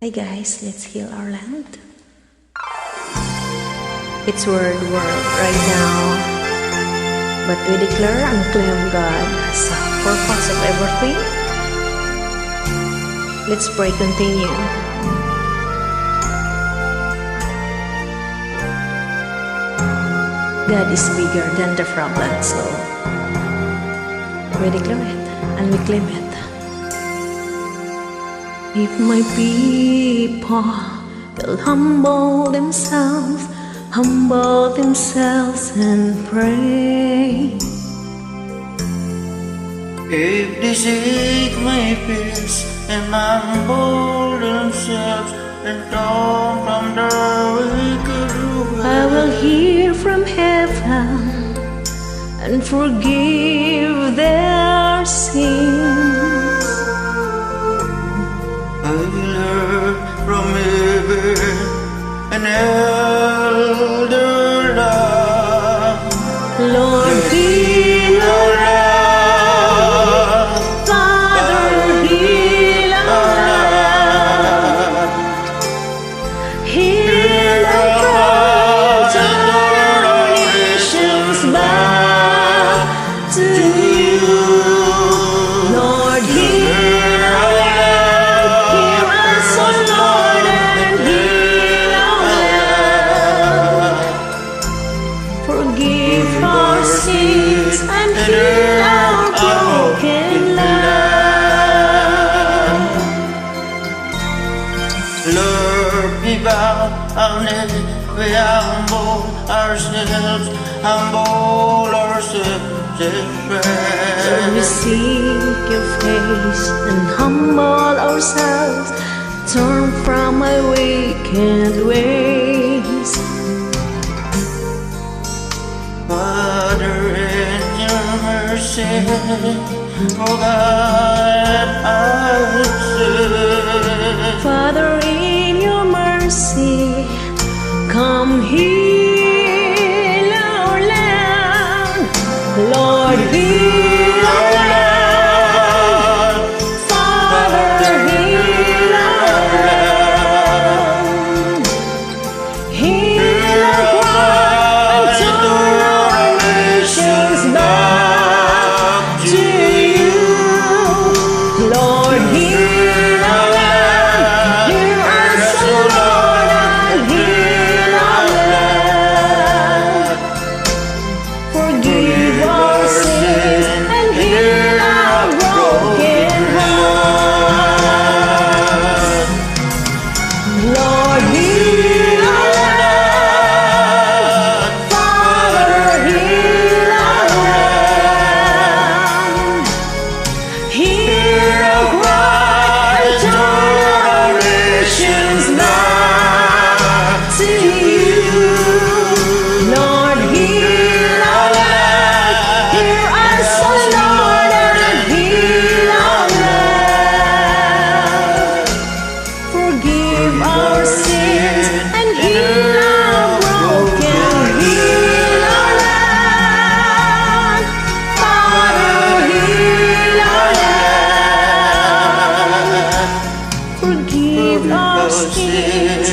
Hi guys, let's heal our land. It's world right now, but we declare and claim God as the purpose of everything. Let's pray, continue. God is bigger than the problem, so we declare it and we claim it. If my people will humble themselves and pray. If they seek my peace and humble themselves and turn from their wicked ways, I will hear from heaven and forgive their sins. I will hear from heaven and elder love. Lord, heal our land. Father, heal our land. Heal our cry, turn our nations back to you. Lord, heal our land. Hear us, O Lord, and heal our land. Forgive our sins and heal our broken land. Lord, we bow our knee, we humble ourselves in prayer. We seek your face and humble ourselves, turn from my wicked ways. Father, in your mercy, oh God, I say, Father, in your mercy, come heal our land. Lord, heal our land. Father, heal our land. Heal our cry and turn our nations back to you. Lord, heal our land. Hear us, O Lord, and heal our land. Forgive our sins and heal our broken hearts. Lord, heal our land. Father, heal our land. Hear our cry and turn our nations back to you. Lord, heal our land. Hear us, O Lord, and heal our land. Forgive our sins and heal our broken. Heal our land. Father, heal our land. Forgive our sins